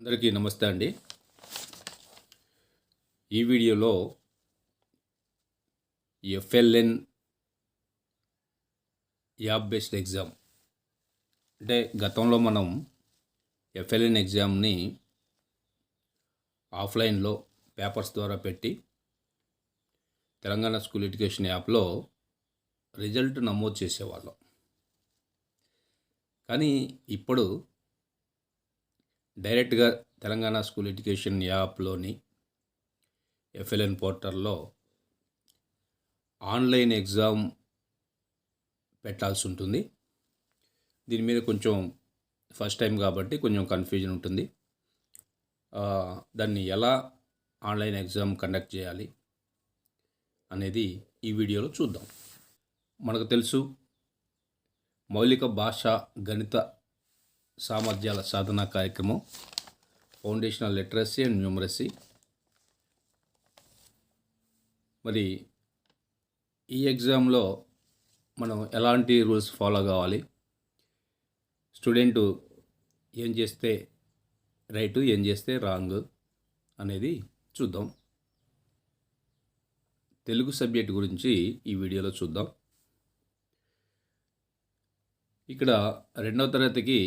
అందరికీ నమస్తే అండి. ఈ వీడియోలో ఎఫ్ఎల్ఎన్ యాప్ బేస్డ్ ఎగ్జామ్ అంటే గతంలో మనం ఎఫ్ఎల్ఎన్ ఎగ్జామ్ని ఆఫ్లైన్లో పేపర్స్ ద్వారా పెట్టి తెలంగాణ స్కూల్ ఎడ్యుకేషన్ యాప్లో రిజల్ట్ నమోదు చేసేవాళ్ళం. కానీ ఇప్పుడు డైరెక్ట్గా తెలంగాణ స్కూల్ ఎడ్యుకేషన్ యాప్లోని ఎఫ్ఎల్ఎన్ పోర్టల్లో ఆన్లైన్ ఎగ్జామ్ పెట్టాల్సి ఉంటుంది. దీని మీద కొంచెం ఫస్ట్ టైం కాబట్టి కొంచెం కన్ఫ్యూజన్ ఉంటుంది. దాన్ని ఎలా ఆన్లైన్ ఎగ్జామ్ కండక్ట్ చేయాలి అనేది ఈ వీడియోలో చూద్దాం. మనకు తెలుసు, మౌలిక భాష గణిత సామర్థ్యాల సాధన కార్యక్రమం, ఫౌండేషనల్ లిటరసీ అండ్ న్యూమరసీ. మరి ఈ ఎగ్జామ్లో మనం ఎలాంటి రూల్స్ ఫాలో కావాలి, స్టూడెంటు ఏం చేస్తే రైటు ఏం చేస్తే రాంగ్ అనేది చూద్దాం. తెలుగు సబ్జెక్ట్ గురించి ఈ వీడియోలో చూద్దాం. ఇక్కడ 2వ తరగతికి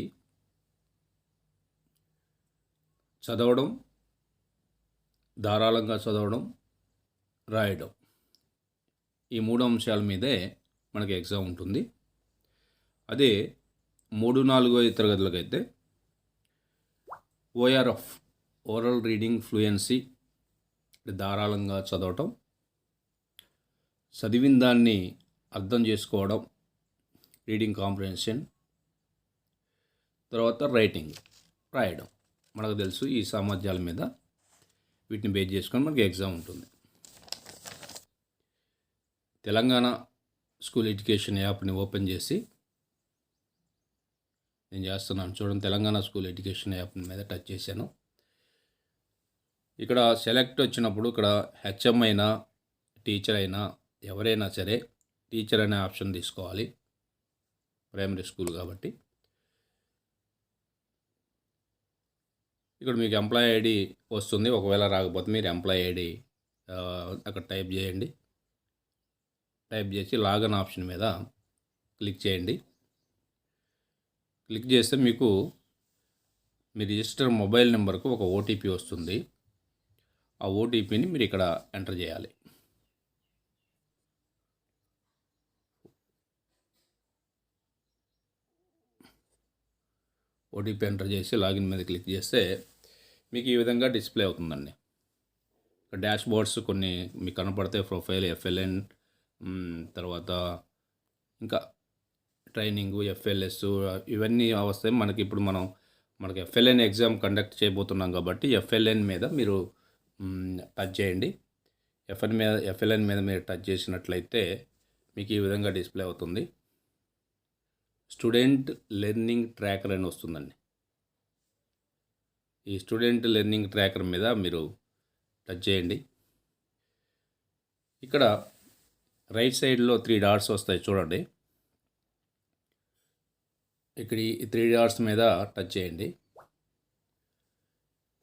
చదవడం, ధారాళంగా చదవడం, రాయడం, ఈ 3 అంశాల మీదే మనకి ఎగ్జామ్ ఉంటుంది. అదే 3, 4, 5 తరగతులకైతే ఓఆర్ఎఫ్, ఓరల్ రీడింగ్ ఫ్లూయెన్సీ, ధారాళంగా చదవటం, చదివిన దాన్ని అర్థం చేసుకోవడం, రీడింగ్ కాంప్రహెన్షన్, తర్వాత రైటింగ్, రాయడం. మనకు తెలుసు ఈ సామర్థ్యాల మీద వీటిని బేస్ చేసుకొని మనకి ఎగ్జామ్ ఉంటుంది. తెలంగాణ స్కూల్ ఎడ్యుకేషన్ యాప్ని ఓపెన్ చేసి నేను చేస్తున్నాను చూడండి. తెలంగాణ స్కూల్ ఎడ్యుకేషన్ యాప్ మీద టచ్ చేశాను. ఇక్కడ సెలెక్ట్ వచ్చినప్పుడు ఇక్కడ హెచ్ఎం అయినా టీచర్ అయినా ఎవరైనా సరే టీచర్ అనే ఆప్షన్ తీసుకోవాలి, ప్రైమరీ స్కూల్ కాబట్టి. ఇక్కడ మీకు ఎంప్లాయీ ఐడి వస్తుంది. ఒకవేళ రాకపోతే మీరు ఎంప్లాయీ ఐడి అక్కడ టైప్ చేయండి. టైప్ చేసి లాగిన్ ఆప్షన్ మీద క్లిక్ చేయండి. క్లిక్ చేస్తే మీకు మీ రిజిస్టర్ మొబైల్ నెంబర్కు ఒక ఓటీపీ వస్తుంది. ఆ ఓటీపీని మీరు ఇక్కడ ఎంటర్ చేయాలి. ఓటీపీ ఎంటర్ చేసి లాగిన్ మీద క్లిక్ చేస్తే మీకు ఈ విధంగా డిస్ప్లే అవుతుందండి. డాష్ బోర్డ్స్ కొన్ని మీకు కనపడతాయి. ప్రొఫైల్, ఎఫ్ఎల్ఎన్, తర్వాత ఇంకా ట్రైనింగు, ఎఫ్ఎల్ఎస్, ఇవన్నీ వస్తాయి మనకి. ఇప్పుడు మనకి ఎఫ్ఎల్ఎన్ ఎగ్జామ్ కండక్ట్ చేయబోతున్నాం కాబట్టి ఎఫ్ఎల్ఎన్ మీద మీరు టచ్ చేయండి. ఎఫ్ఎల్ఎన్ మీద మీరు టచ్ చేసినట్లయితే మీకు ఈ విధంగా డిస్ప్లే అవుతుంది. స్టూడెంట్ లెర్నింగ్ ట్రాకర్ అని వస్తుందండి. ఈ స్టూడెంట్ లెర్నింగ్ ట్రాకర్ మీద మీరు టచ్ చేయండి. ఇక్కడ రైట్ సైడ్లో 3 డాట్స్ వస్తాయి చూడండి. ఇక్కడ ఈ 3 డాట్స్ మీద టచ్ చేయండి.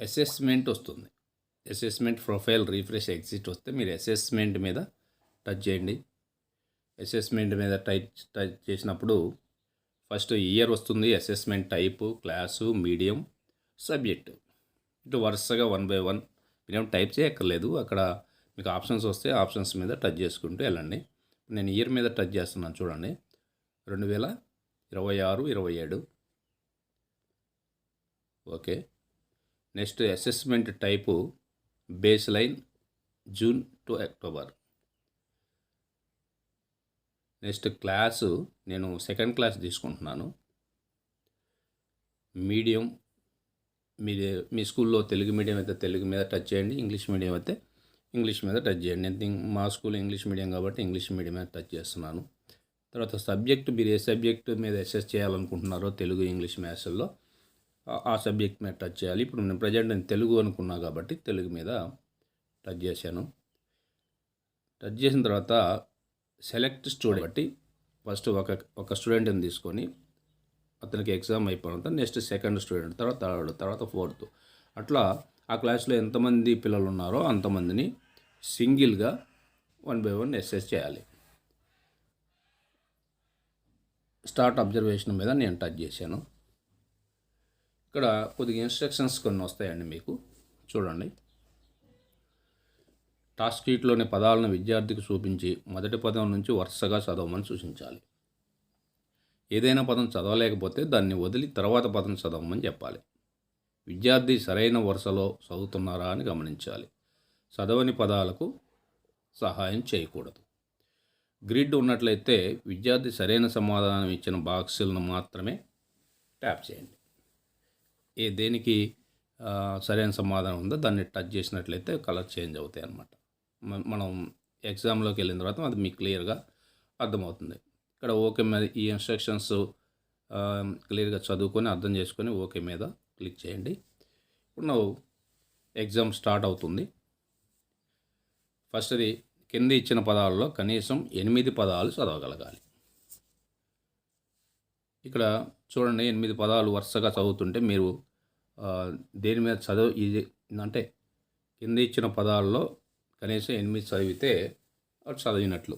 అసెస్మెంట్ వస్తుంది. అసెస్మెంట్, ప్రొఫైల్, రీఫ్రెష్, ఎగ్జిట్ వస్తే మీరు అసెస్మెంట్ మీద టచ్ చేయండి. అసెస్మెంట్ మీద టచ్ చేసినప్పుడు ఫస్ట్ ఇయర్ వస్తుంది, assessment type, class, medium, subject. ఇటు వరుసగా 1 by 1 మీరేం టైప్ చేయక్కర్లేదు. అక్కడ మీకు ఆప్షన్స్ వస్తే ఆప్షన్స్ మీద టచ్ చేసుకుంటూ వెళ్ళండి. నేను ఇయర్ మీద టచ్ చేస్తున్నాను చూడండి. 2026, 27. Okay. Next assessment type base line June to October. Next class నేను 2nd క్లాస్ తీసుకుంటున్నాను. మీడియం, మీ స్కూల్లో తెలుగు మీడియం అయితే తెలుగు మీద టచ్ చేయండి, ఇంగ్లీష్ మీడియం అయితే ఇంగ్లీష్ మీద టచ్ చేయండి. నేను మా స్కూల్ ఇంగ్లీష్ మీడియం కాబట్టి ఇంగ్లీష్ మీడియం మీద టచ్ చేస్తున్నాను. తర్వాత సబ్జెక్టు, మీరు ఏ సబ్జెక్టు మీద అసెస్ చేయాలనుకుంటున్నారో తెలుగు, ఇంగ్లీష్, మ్యాథ్స్లో ఆ సబ్జెక్ట్ మీద టచ్ చేయాలి. ఇప్పుడు నేను ప్రజెంట్ తెలుగు అనుకున్నా కాబట్టి తెలుగు మీద టచ్ చేశాను. టచ్ చేసిన తర్వాత సెలెక్ట్ స్టూడెంట్ బట్టి ఫస్ట్ ఒక స్టూడెంట్ని తీసుకొని అతనికి ఎగ్జామ్ అయిపోయిన తర్వాత నెక్స్ట్ 2nd స్టూడెంట్, తర్వాత 3rd, తర్వాత 4th అట్లా ఆ క్లాస్లో ఎంతమంది పిల్లలు ఉన్నారో అంతమందిని సింగిల్గా 1 బై 1 ఎస్ఎస్ చేయాలి. స్టార్ట్ అబ్జర్వేషన్ మీద నేను టచ్ చేశాను. ఇక్కడ కొద్దిగా ఇన్స్ట్రక్షన్స్ కొన్ని వస్తాయండి మీకు, చూడండి. టాస్క్ షీట్లోని పదాలను విద్యార్థికి చూపించి మొదటి పదం నుంచి వరుసగా చదవమని సూచించాలి. ఏదైనా పదం చదవలేకపోతే దాన్ని వదిలి తర్వాత పదం చదవమని చెప్పాలి. విద్యార్థి సరైన వరుసలో చదువుతున్నారా అని గమనించాలి. చదవని పదాలకు సహాయం చేయకూడదు. గ్రిడ్ ఉన్నట్లయితే విద్యార్థి సరైన సమాధానం ఇచ్చిన బాక్సులను మాత్రమే ట్యాప్ చేయండి. దేనికి సరైన సమాధానం ఉందో దాన్ని టచ్ చేసినట్లయితే కలర్ చేంజ్ అవుతాయి అన్నమాట. మనం ఎగ్జామ్లోకి వెళ్ళిన తర్వాత అది మీకు క్లియర్గా అర్థమవుతుంది. ఇక్కడ ఓకే మీద ఈ ఇన్స్ట్రక్షన్స్ క్లియర్గా చదువుకొని అర్థం చేసుకొని ఓకే మీద క్లిక్ చేయండి. ఇప్పుడు నువ్వు ఎగ్జామ్ స్టార్ట్ అవుతుంది. ఫస్ట్ది కింద ఇచ్చిన పదాలలో కనీసం 8 పదాలు చదవగలగాలి. ఇక్కడ చూడండి, 8 పదాలు వరుసగా చదువుతుంటే మీరు దేని మీద ఇది అంటే కింద ఇచ్చిన పదాల్లో కనీసం 8 చదివితే చదివినట్లు.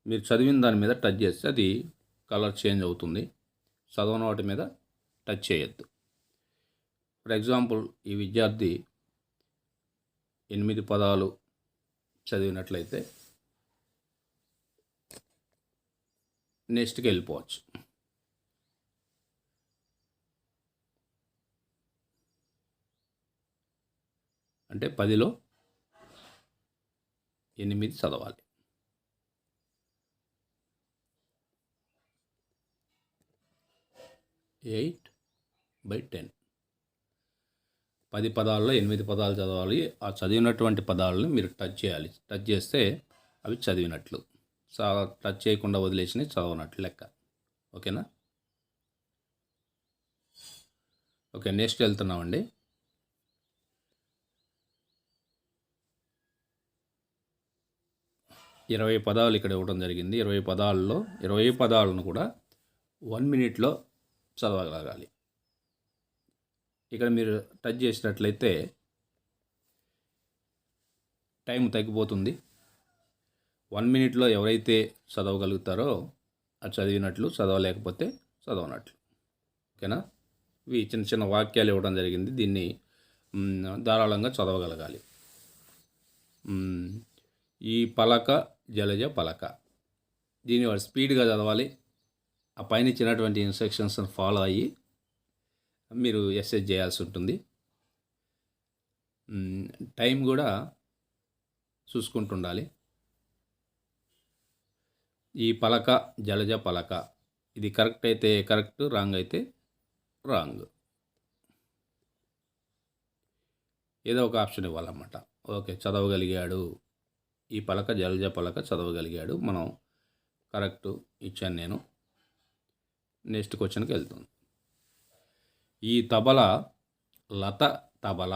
మీరు చదివిన దాని మీద టచ్ చేస్తే అది కలర్ చేంజ్ అవుతుంది. చదవని వాటి మీద టచ్ చేయొద్దు. ఫర్ ఎగ్జాంపుల్, ఈ విద్యార్థి 8 పదాలు చదివినట్లయితే నెక్స్ట్కి వెళ్ళిపోవచ్చు. అంటే 10లో 8 చదవాలి. ఎయిట్ బై 10 10 పదాల్లో 8 పదాలు చదవాలి. ఆ చదివినటువంటి పదాలను మీరు టచ్ చేయాలి. టచ్ చేస్తే అవి చదివినట్లు. టచ్ చేయకుండా వదిలేసి చదవనట్లు లెక్క. ఓకేనా? ఓకే, నెక్స్ట్ వెళ్తున్నామండి. ఇరవై పదాలు ఇక్కడ ఇవ్వడం జరిగింది. 20 పదాలలో 20 పదాలను కూడా 1 మినిట్లో చదవగలగాలి. ఇక్కడ మీరు టచ్ చేసినట్లయితే టైం తగ్గిపోతుంది. 1 మినిట్లో ఎవరైతే చదవగలుగుతారో అది చదివినట్లు, చదవలేకపోతే చదవనట్లు. ఓకేనా? ఇవి చిన్న చిన్న వాక్యాలు ఇవ్వడం జరిగింది. దీన్ని ధారాళంగా చదవగలగాలి. ఈ పలక జలజ పలక, దీన్ని వాడు స్పీడ్గా చదవాలి. ఆ పైన ఇచ్చినటువంటి ఇన్స్ట్రక్షన్స్ని ఫాలో అయ్యి మీరు ఎస్ఎస్ చేయాల్సి ఉంటుంది. టైం కూడా చూసుకుంటుండాలి. ఈ పలక జలజ పలక, ఇది కరెక్ట్ అయితే కరెక్ట్, రాంగ్ అయితే రాంగ్. ఏదో ఒక ఆప్షన్ ఇవ్వాలన్నమాట. ఓకే, చదవగలిగాడు. ఈ పలక జలజ పలక చదవగలిగాడు. మనం కరెక్ట్ ఇచ్చాను నేను. నెక్స్ట్ క్వశ్చన్కి వెళ్తుంది. ఈ తబల లత తబల,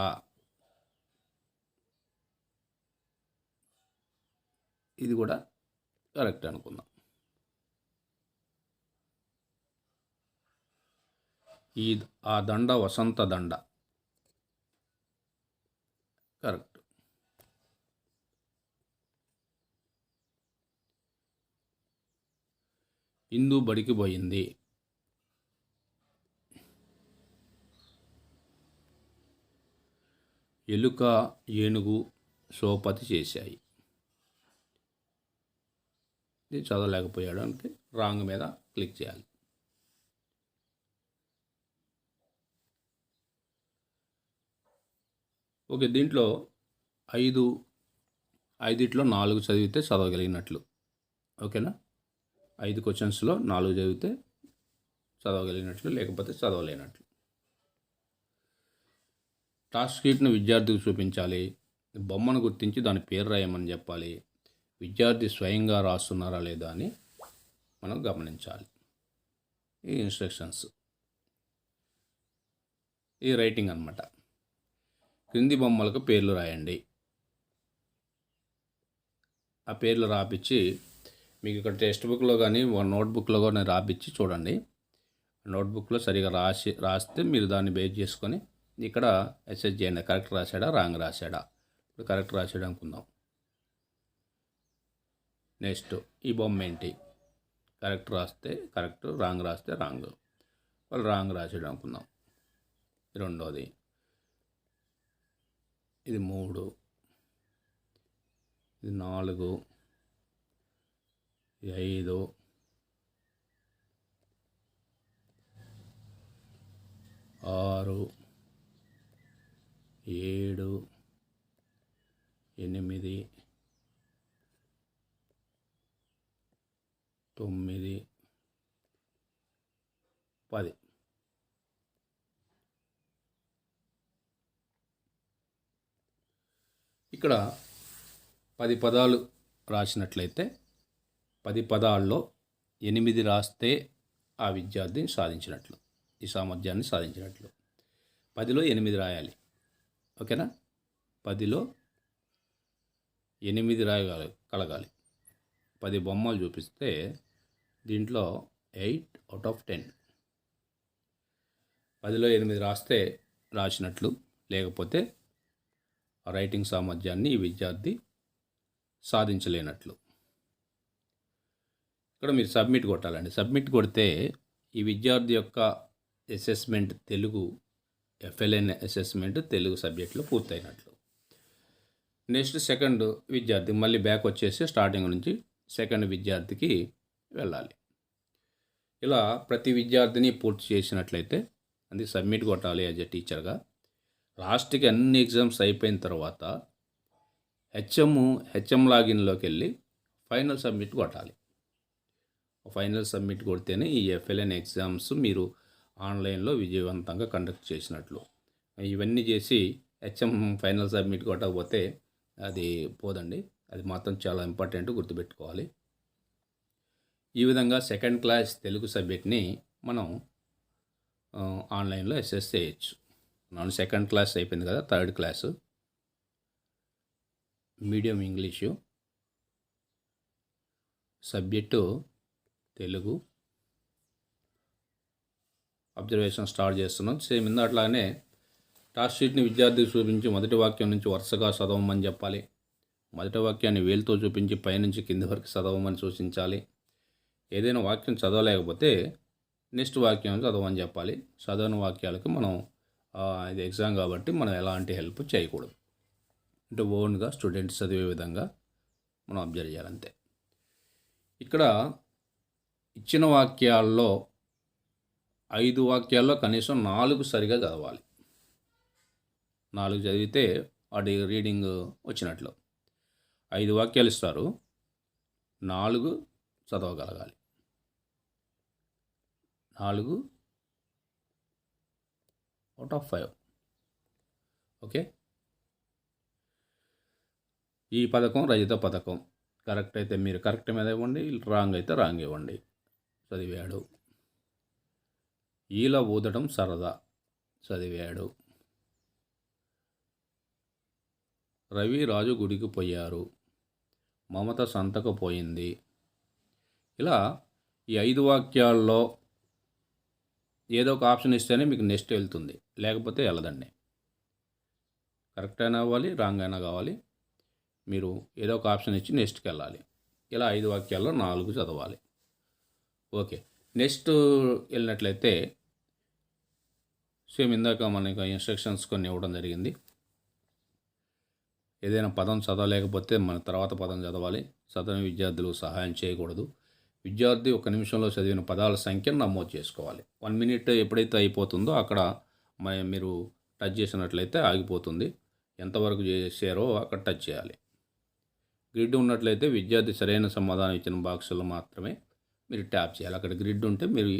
ఇది కూడా కరెక్ట్ అనుకుందాం. ఆ దండ వసంత దండ, కరెక్ట్. ఇందు బడికి పోయింది, ఎలుక ఏనుగు సోపతి చేశాయి. ఇది చదవలేకపోయాడు అంటే రాంగ్ మీద క్లిక్ చేయాలి. ఓకే, దీంట్లో 5 4 చదివితే చదవగలిగినట్లు. ఓకేనా? 5 క్వశ్చన్స్లో 4 చదివితే చదవగలిగినట్లు, లేకపోతే చదవలేనట్లు. టాస్క్ షీట్ను విద్యార్థికి చూపించాలి. బొమ్మను గుర్తించి దాని పేరు రాయమని చెప్పాలి. విద్యార్థి స్వయంగా రాస్తున్నారా లేదా అని మనం గమనించాలి. ఈ ఇన్స్ట్రక్షన్స్, ఈ రైటింగ్ అన్నమాట. క్రింది బొమ్మలకు పేర్లు రాయండి. ఆ పేర్లు రాపిచ్చి మీకు ఇక్కడ టెక్స్ట్ బుక్లో కానీ నోట్బుక్లో కానీ రాపిచ్చి చూడండి. నోట్బుక్లో సరిగా రాస్తే మీరు దాన్ని బేస్ చేసుకొని ఇక్కడ అసెస్ చేయండి, కరెక్ట్ రాశాడా రాంగ్ రాశాడా. ఇప్పుడు కరెక్ట్ రాశాడు అనుకుందాం. నెక్స్ట్ ఈ బొమ్మ ఏంటి, కరెక్ట్ రాస్తే కరెక్ట్, రాంగ్ రాస్తే రాంగ్. వాళ్ళు రాంగ్ రాశాడు అనుకుందాం. రెండోది ఇది 3, ఇది 4, ఇది 5, 6, 7, 8, 9, 10. ఇక్కడ 10 పదాలు రాసినట్లయితే 10 పదాల్లో 8 రాస్తే ఆ విద్యార్థిని సాధించినట్లు, ఈ సామర్థ్యాన్ని సాధించినట్లు. 10లో 8 రాయాలి. ఓకేనా? 10లో 8 రాయగలగాలి. 10 బొమ్మలు చూపిస్తే దీంట్లో 8 out of 10. 10లో 8 రాస్తే రాసినట్లు, లేకపోతే ఆ రైటింగ్ సామర్థ్యాన్ని ఈ విద్యార్థి సాధించలేనట్లు. ఇక్కడ మీరు సబ్మిట్ కొట్టాలండి. సబ్మిట్ కొడితే ఈ విద్యార్థి యొక్క assessment Telugu FLN assessment Telugu సబ్జెక్టులో పూర్తయినట్లు. నెక్స్ట్ సెకండ్ విద్యార్థి మళ్ళీ బ్యాక్ వచ్చేసి స్టార్టింగ్ నుంచి సెకండ్ విద్యార్థికి వెళ్ళాలి. ఇలా ప్రతి విద్యార్థిని పూర్తి చేసినట్లయితే అది సబ్మిట్ కొట్టాలి యాజ్ ఎ టీచర్గా. లాస్ట్కి అన్ని ఎగ్జామ్స్ అయిపోయిన తర్వాత హెచ్ఎం లాగిన్లోకి వెళ్ళి ఫైనల్ సబ్మిట్ కొట్టాలి. ఫైనల్ సబ్మిట్ కొడితేనే ఈ FLN ఎగ్జామ్స్ మీరు ఆన్లైన్లో విజయవంతంగా కండక్ట్ చేసినట్లు. ఇవన్నీ చేసి హెచ్ఎం ఫైనల్ సబ్మిట్ కొట్టకపోతే అది పోదండి. అది మాత్రం చాలా ఇంపార్టెంట్, గుర్తుపెట్టుకోవాలి. ఈ విధంగా సెకండ్ క్లాస్ తెలుగు సబ్జెక్ట్ని మనం ఆన్లైన్లో అసెస్ చేయొచ్చు. నేను సెకండ్ క్లాస్ అయిపోయింది కదా, third class medium English, subject Telugu. Observation start చేస్తున్నాం. సేమ్ అట్లానే టాస్క్ షీట్ని విద్యార్థికి చూపించి మొదటి వాక్యం నుంచి వరుసగా చదవమని చెప్పాలి. మొదటి వాక్యాన్ని వేలుతో చూపించి పైనుంచి కింది వరకు చదవమని సూచించాలి. ఏదైనా వాక్యం చదవలేకపోతే నెక్స్ట్ వాక్యం చదవమని చెప్పాలి. చదవని వాక్యాలకు మనం ఇది ఎగ్జామ్ కాబట్టి మనం ఎలాంటి హెల్ప్ చేయకూడదు. అంటే ఓన్గా స్టూడెంట్స్ చదివే విధంగా మనం అబ్జర్వ్ చేయాలంతే. ఇక్కడ ఇచ్చిన వాక్యాల్లో 5 వాక్యాల్లో కనీసం 4 సరిగా చదవాలి. 4 చదివితే వాడి రీడింగ్ వచ్చినట్లు. 5 వాక్యాలు ఇస్తారు, 4 చదవగలగాలి. 4 out of 5. ఓకే. ఈ పథకం రజిత పథకం. కరెక్ట్ అయితే మీరు కరెక్ట్ మీద ఇవ్వండి, రాంగ్ అయితే రాంగ్ ఇవ్వండి. చదివాడు. ఈల ఊదడం సరదా. చదివాడు. రవి రాజు గుడికి పోయారు. మమత సంతకు పోయింది. ఇలా ఈ 5 వాక్యాల్లో ఏదో ఒక ఆప్షన్ ఇస్తేనే మీకు నెక్స్ట్ వెళ్తుంది, లేకపోతే వెళ్ళదండి. కరెక్ట్ అయినా అవ్వాలి, రాంగ్ అయినా కావాలి. మీరు ఏదో ఒక ఆప్షన్ ఇచ్చి నెక్స్ట్కి వెళ్ళాలి. ఇలా 5 వాక్యాల్లో 4 చదవాలి. ఓకే. నెక్స్ట్ వెళ్ళినట్లయితే సేమ్ ఇందాక మనకి ఇన్స్ట్రక్షన్స్ కొన్ని ఇవ్వడం జరిగింది. ఏదైనా పదం చదవలేకపోతే మన తర్వాత పదం చదవాలి. చదవని విద్యార్థులు సహాయం చేయకూడదు. విద్యార్థి 1 నిమిషంలో చదివిన పదాల సంఖ్యను నమోదు చేసుకోవాలి. 1 మినిట్ ఎప్పుడైతే అయిపోతుందో అక్కడ మీరు టచ్ చేసినట్లయితే ఆగిపోతుంది. ఎంతవరకు చేశారో అక్కడ టచ్ చేయాలి. గ్రిడ్ ఉన్నట్లయితే విద్యార్థి సరైన సమాధానం ఇచ్చిన బాక్సుల్లో మాత్రమే మీరు ట్యాప్ చేయాలి. అక్కడ గ్రిడ్ ఉంటే మీరు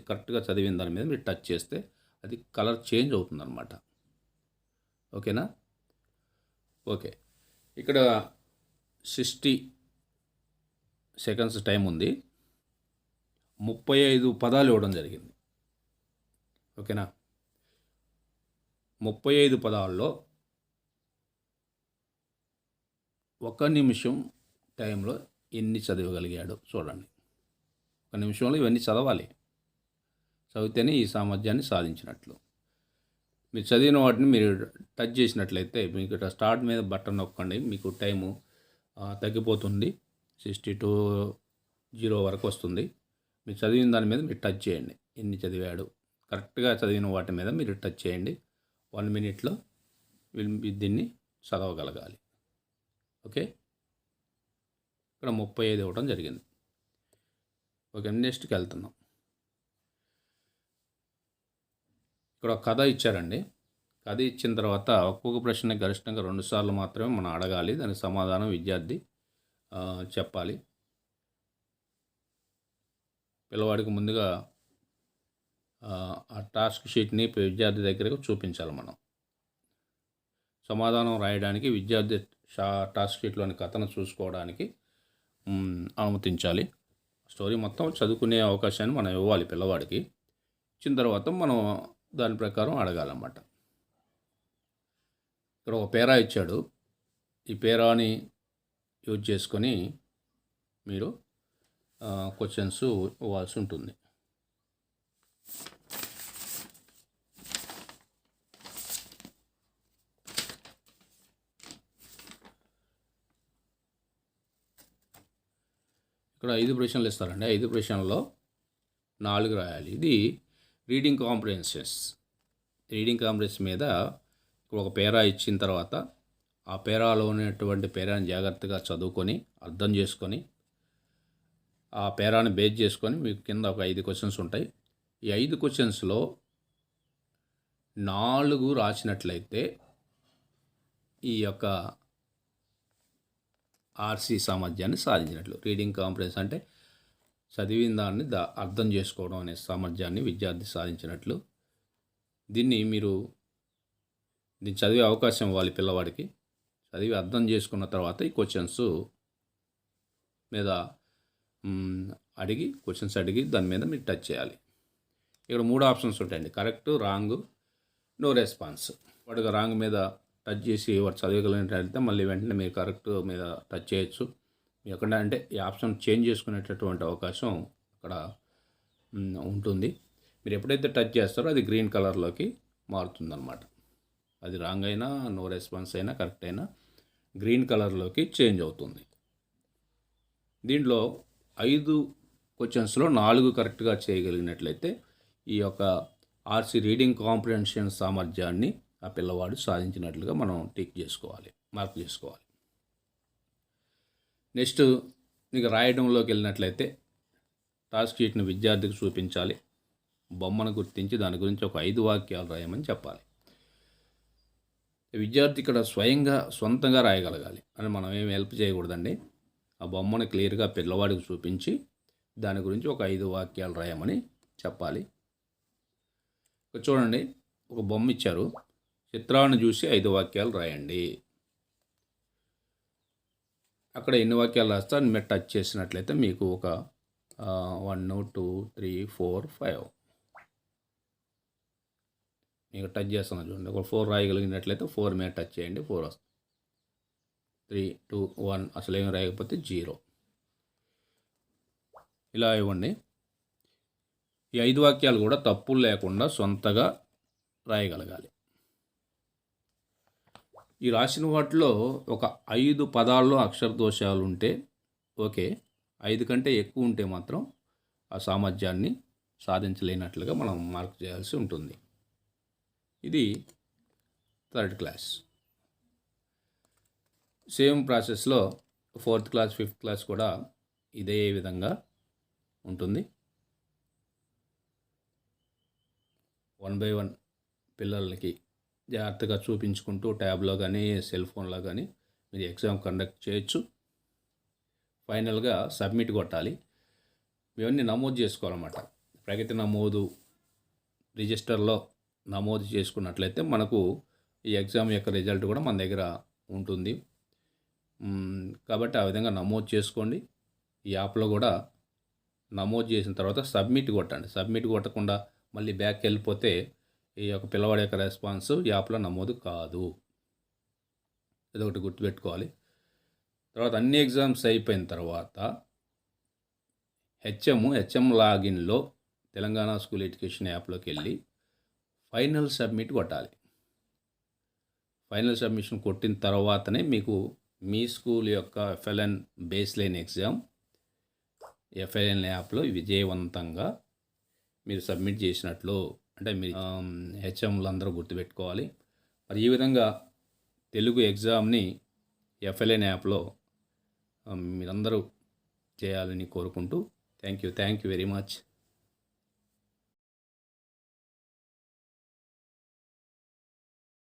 కరెక్ట్గా చదివిన దాని మీద మీరు టచ్ చేస్తే అది కలర్ చేంజ్ అవుతుందన్నమాట. ఓకేనా? ఓకే. ఇక్కడ 60 సెకండ్స్ టైం ఉంది. 35 పదాలు ఇవ్వడం జరిగింది. ఓకేనా? 35 పదాల్లో 1 నిమిషం టైంలో ఎన్ని చదవగలిగాడు చూడండి. 1 నిమిషంలో ఇవన్నీ చదవాలి. చదివితేనే ఈ సామర్థ్యాన్ని సాధించినట్లు. మీరు చదివిన వాటిని మీరు టచ్ చేసినట్లయితే మీకు ఇట్లా స్టార్ట్ మీద బటన్ నొక్కండి, మీకు టైము తగ్గిపోతుంది. 60 వరకు వస్తుంది. మీరు చదివిన దాని మీద మీరు టచ్ చేయండి. ఎన్ని చదివాడు కరెక్ట్గా చదివిన వాటి మీద మీరు టచ్ చేయండి. 1 మినిట్లో దీన్ని చదవగలగాలి. ఓకే, ఇక్కడ 35 ఇవ్వడం జరిగింది. ఓకే, నెక్స్ట్కి వెళ్తున్నాం. ఇక్కడ ఒక కథ ఇచ్చారండి. కథ ఇచ్చిన తర్వాత ఒక్కొక్క ప్రశ్న గరిష్టంగా 2 సార్లు మాత్రమే మనం అడగాలి. దానికి సమాధానం విద్యార్థి చెప్పాలి. పిల్లవాడికి ముందుగా ఆ టాస్క్ షీట్ని విద్యార్థి దగ్గరకు చూపించాలి. మనం సమాధానం రాయడానికి విద్యార్థి టాస్క్ షీట్లోని కథను చూసుకోవడానికి అనుమతించాలి. స్టోరీ మొత్తం చదువుకునే అవకాశాన్ని మనం ఇవ్వాలి పిల్లవాడికి. ఇచ్చిన తర్వాత మనం దాని ప్రకారం అడగాలన్నమాట. ఇక్కడ ఒక పేరా ఇచ్చాడు. ఈ పేరాని యూజ్ చేసుకొని మీరు క్వశ్చన్స్ ఇవ్వాల్సి ఉంటుంది. ఇక్కడ 5 ప్రశ్నలు ఇస్తారండి. 5 ప్రశ్నల్లో 4 రాయాలి. ఇది రీడింగ్ కాంప్రిహెన్షన్స్. రీడింగ్ కాంప్రిహెన్షన్ మీద ఒక పేరా ఇచ్చిన తర్వాత ఆ పేరాలో ఉన్నటువంటి పేరాని జాగ్రత్తగా చదువుకొని అర్థం చేసుకొని ఆ పేరాని బేస్ చేసుకొని మీకు కింద ఒక 5 క్వశ్చన్స్ ఉంటాయి. ఈ 5 క్వశ్చన్స్లో 4 రాసినట్లయితే ఈ యొక్క ఆర్సీ సామర్థ్యాన్ని సాధించినట్లు. రీడింగ్ కాంప్రిహెన్షన్ అంటే చదివిన దాన్ని అర్థం చేసుకోవడం అనే సామర్థ్యాన్ని విద్యార్థి సాధించినట్లు. దీన్ని చదివే అవకాశం ఇవ్వాలి పిల్లవాడికి. చదివి అర్థం చేసుకున్న తర్వాత ఈ క్వశ్చన్స్ మీద క్వశ్చన్స్ అడిగి దాని మీద మీరు టచ్ చేయాలి. ఇక్కడ 3 ఆప్షన్స్ ఉంటాయండి: కరెక్ట్, రాంగ్, నో రెస్పాన్స్. వాడికి రాంగ్ మీద టచ్ చేసి వాడు చదవగలిగినట్లయితే మళ్ళీ వెంటనే మీరు కరెక్ట్ మీద టచ్ చేయొచ్చు. ఎక్కడ అంటే ఈ ఆప్షన్ చేంజ్ చేసుకునేటటువంటి అవకాశం అక్కడ ఉంటుంది. మీరు ఎప్పుడైతే టచ్ చేస్తారో అది గ్రీన్ కలర్లోకి మారుతుందన్నమాట. అది రాంగ్ అయినా, నో రెస్పాన్స్ అయినా, కరెక్ట్ అయినా గ్రీన్ కలర్లోకి చేంజ్ అవుతుంది. దీంట్లో 5 క్వశ్చన్స్లో 4 కరెక్ట్గా చేయగలిగినట్లయితే ఈ యొక్క ఆర్సీ రీడింగ్ కాంప్రిహెన్షన్ సామర్థ్యాన్ని ఆ పిల్లవాడు సాధించినట్లుగా మనం మార్క్ చేసుకోవాలి. నెక్స్ట్ మీకు రాయడంలోకి వెళ్ళినట్లయితే టాస్క్ షీట్ని విద్యార్థికి చూపించాలి. బొమ్మను గుర్తించి దాని గురించి ఒక 5 వాక్యాలు రాయమని చెప్పాలి. విద్యార్థి ఇక్కడ సొంతంగా రాయగలగాలి అని మనం ఏమి హెల్ప్ చేయకూడదండి. ఆ బొమ్మను క్లియర్గా పిల్లవాడికి చూపించి దాని గురించి ఒక 5 వాక్యాలు రాయమని చెప్పాలి. చూడండి, ఒక బొమ్మ ఇచ్చారు. చిత్రాన్ని చూసి 5 వాక్యాలు రాయండి. అక్కడ ఎన్ని వాక్యాలు రాస్తే మీరు టచ్ చేసినట్లయితే మీకు ఒక 1 2 3 4 5 మీకు టచ్ చేస్తున్నా చూడండి. ఒక 4 రాయగలిగినట్లయితే 4 మీద టచ్ చేయండి, 4 వస్తుంది. 3 2 1 అసలు ఏమి రాయకపోతే 0. ఇలా ఇవ్వండి. ఈ 5 వాక్యాలు కూడా తప్పులు లేకుండా సొంతగా రాయగలగాలి. ఈ రాసిన వాటిలో ఒక 5 పదాల్లో అక్షర దోషాలు ఉంటే ఓకే, 5 కంటే ఎక్కువ ఉంటే మాత్రం ఆ సామర్థ్యాన్ని సాధించలేనట్లుగా మనం మార్క్ చేయాల్సి ఉంటుంది. ఇది 3rd క్లాస్. సేమ్ ప్రాసెస్లో 4th క్లాస్ 5th క్లాస్ కూడా ఇదే విధంగా ఉంటుంది. 1 by 1 పిల్లలకి జాగ్రత్తగా చూపించుకుంటూ ట్యాబ్లో కానీ సెల్ ఫోన్లో కానీ మీరు ఎగ్జామ్ కండక్ట్ చేయొచ్చు. ఫైనల్గా సబ్మిట్ కొట్టాలి. ఇవన్నీ నమోదు చేసుకోవాలన్నమాట. ప్రగతి నమోదు రిజిస్టర్లో నమోదు చేసుకున్నట్లయితే మనకు ఈ ఎగ్జామ్ యొక్క రిజల్ట్ కూడా మన దగ్గర ఉంటుంది. కాబట్టి ఆ విధంగా నమోదు చేసుకోండి. ఈ యాప్లో కూడా నమోదు చేసిన తర్వాత సబ్మిట్ కొట్టండి. సబ్మిట్ కొట్టకుండా మళ్ళీ బ్యాక్ వెళ్ళిపోతే ఈ యొక్క పిల్లవాడి యొక్క రెస్పాన్స్ యాప్లో నమోదు కాదు. ఇదొకటి గుర్తుపెట్టుకోవాలి. తర్వాత అన్ని ఎగ్జామ్స్ అయిపోయిన తర్వాత హెచ్ఎం లాగిన్లో తెలంగాణ స్కూల్ ఎడ్యుకేషన్ యాప్లోకి వెళ్ళి ఫైనల్ సబ్మిట్ కొట్టాలి. ఫైనల్ సబ్మిషన్ కొట్టిన తర్వాతనే మీకు మీ స్కూల్ యొక్క FLN base line exam FLN యాప్లో విజయవంతంగా మీరు సబ్మిట్ చేసినట్లు. అంటే మీరు హెచ్ఎంలు అందరూ గుర్తుపెట్టుకోవాలి. మరి ఈ విధంగా తెలుగు ఎగ్జామ్ని ఎఫ్ఎల్ఎన్ యాప్లో మీరందరూ చేయాలని కోరుకుంటూ థ్యాంక్ యూ వెరీ మచ్.